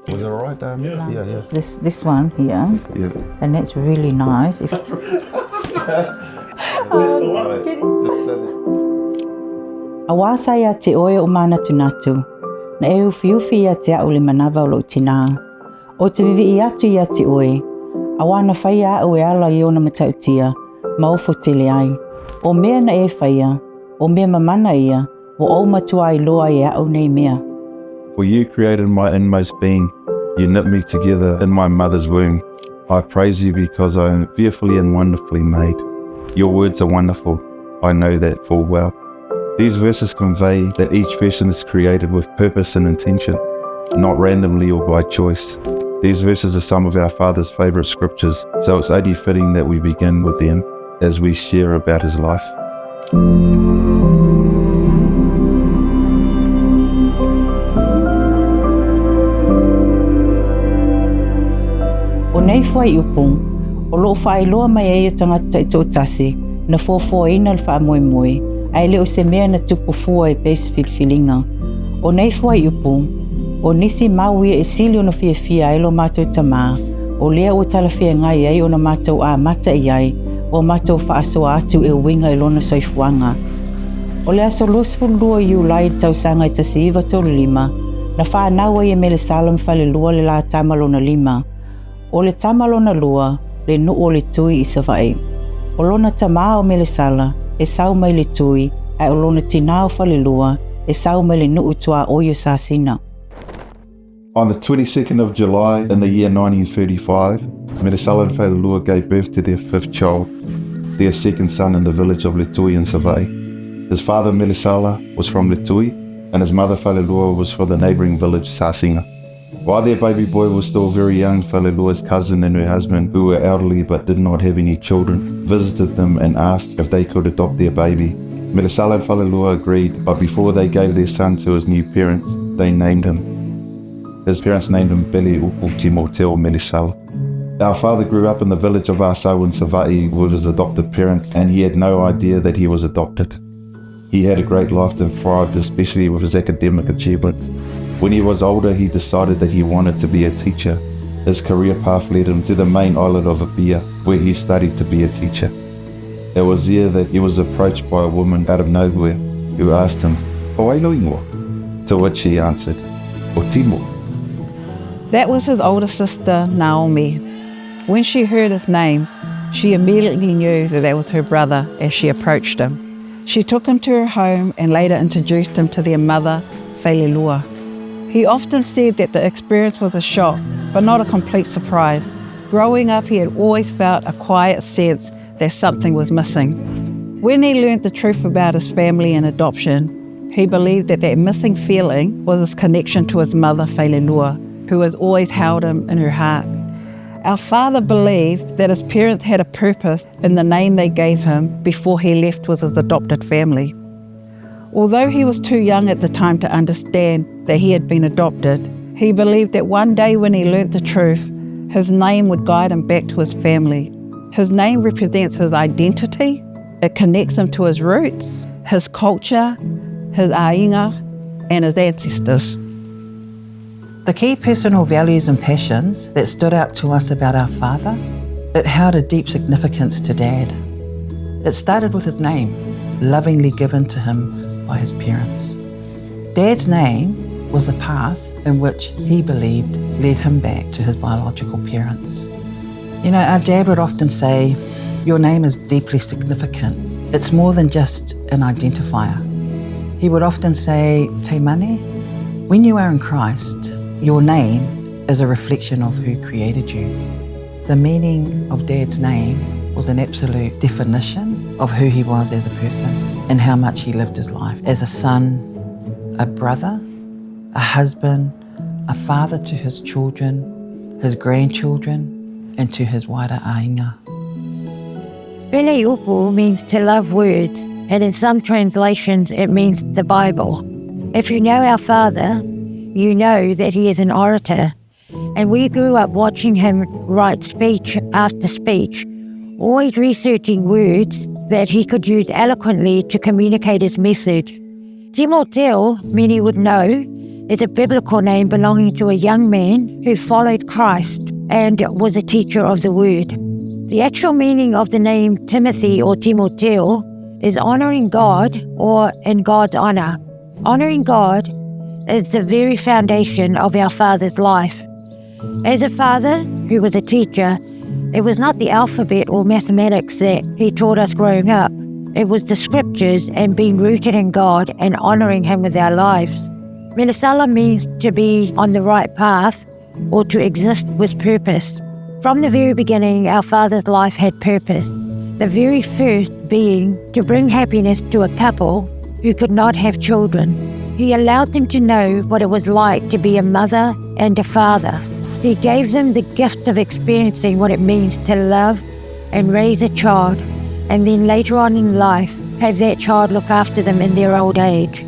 Was it alright down there? Yeah. This one here, and that's really nice. Where's the one? Just said it. Awasa ia te oe o mana tunatu, na e ufiufi ia te au le manawa o lo tina. O te vivi atu ia te oe, awana whaia au e ala i ona matautia, ma ofo tele ai. O mea na e whaia, o mea mamana ia, o au matua i loa e au nei mea. For you created my inmost being, you knit me together in my mother's womb. I praise you because I am fearfully and wonderfully made. Your words are wonderful, I know that full well. These verses convey that each person is created with purpose and intention, not randomly or by choice. These verses are some of our Father's favourite scriptures, so it's only fitting that we begin with them as we share about his life. O nei whai upung, o loo whaeloa mai e tangata i tō tasi, na fōfōina le wha moe moe, ai leo se mea na tupu fua e pēsi whiliwhilinga. O nei whai upung, o nisi mauia e sili o na fia e lo mātou tamā, o lea o talawhia ngai ai o na mātou a mata i ai, o mātou whaasoa atu e winga i lona soifuanga. O lea so losfulua i ulai tau sanga i tasi iwa tolu lima, na whaanaua i e Melesala mwhale lua le la tamalona lima. O le tamalona lua, le nuu o le tui i sawai. O lona tamā o Melesala, e sau mai le tui, ai o lona tinao whale lua, e sau mai le nuu tua oio sasina. On the 22nd of July in the year 1935, Melesala and Whaelua gave birth to their fifth child, their second son in the village of Letui in Savai. His father Melesala was from Letui, and his mother Whaelua was from the neighbouring village Sasinga. While their baby boy was still very young, Whaelua's cousin and her husband, who were elderly but did not have any children, visited them and asked if they could adopt their baby. Melesala and Whaelua agreed, but before they gave their son to his new parents, they named him. His parents named him Masoe Timoteo Melesala. Our father grew up in the village of Masoe in Savai with his adopted parents, and he had no idea that he was adopted. He had a great life and thrived, especially with his academic achievements. When he was older, he decided that he wanted to be a teacher. His career path led him to the main island of Apia, where he studied to be a teacher. It was there that he was approached by a woman out of nowhere, who asked him, "Oailo ingoa?" To which he answered, "O Timo." That was his older sister, Naomi. When she heard his name, she immediately knew that was her brother as she approached him. She took him to her home and later introduced him to their mother, Whaelua. He often said that the experience was a shock, but not a complete surprise. Growing up, he had always felt a quiet sense that something was missing. When he learned the truth about his family and adoption, he believed that missing feeling was his connection to his mother, Whaelua, who has always held him in her heart. Our father believed that his parents had a purpose in the name they gave him before he left with his adopted family. Although he was too young at the time to understand that he had been adopted, he believed that one day when he learnt the truth, his name would guide him back to his family. His name represents his identity, it connects him to his roots, his culture, his ainga, and his ancestors. The key personal values and passions that stood out to us about our father, it held a deep significance to Dad. It started with his name, lovingly given to him by his parents. Dad's name was a path in which he believed led him back to his biological parents. You know, our dad would often say, "Your name is deeply significant. It's more than just an identifier." He would often say, "Te mane, when you are in Christ, your name is a reflection of who created you." The meaning of Dad's name was an absolute definition of who he was as a person and how much he lived his life as a son, a brother, a husband, a father to his children, his grandchildren, and to his wider ainga. Pele upu means to love words, and in some translations it means the Bible. If you know our father, you know that he is an orator, and we grew up watching him write speech after speech, always researching words that he could use eloquently to communicate his message. Timoteo, many would know, is a biblical name belonging to a young man who followed Christ and was a teacher of the Word. The actual meaning of the name Timothy or Timoteo is honoring God or in God's honor. Honoring God is the very foundation of our father's life. As a father who was a teacher, it was not the alphabet or mathematics that he taught us growing up. It was the scriptures and being rooted in God and honoring Him with our lives. Melesala means to be on the right path or to exist with purpose. From the very beginning, our father's life had purpose. The very first being to bring happiness to a couple who could not have children. He allowed them to know what it was like to be a mother and a father. He gave them the gift of experiencing what it means to love and raise a child, and then later on in life, have that child look after them in their old age.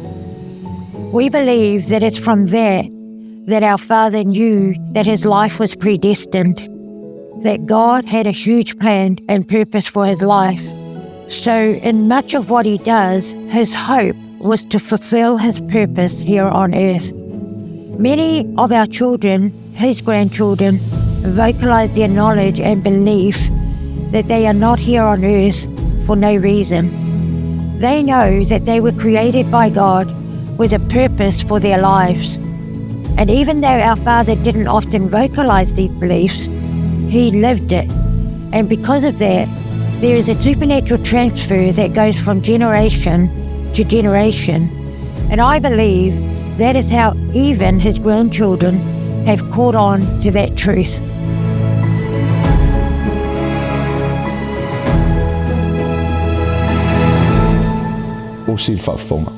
We believe that it's from that our Father knew that his life was predestined, that God had a huge plan and purpose for his life. So in much of what he does, his hope was to fulfill his purpose here on earth. Many of our children, his grandchildren, vocalize their knowledge and belief that they are not here on earth for no reason. They know that they were created by God with a purpose for their lives. And even though our Father didn't often vocalize these beliefs, he lived it. And because of that, there is a supernatural transfer that goes from generation to generation. And I believe that is how even his grandchildren have caught on to that truth. O si whaafonga.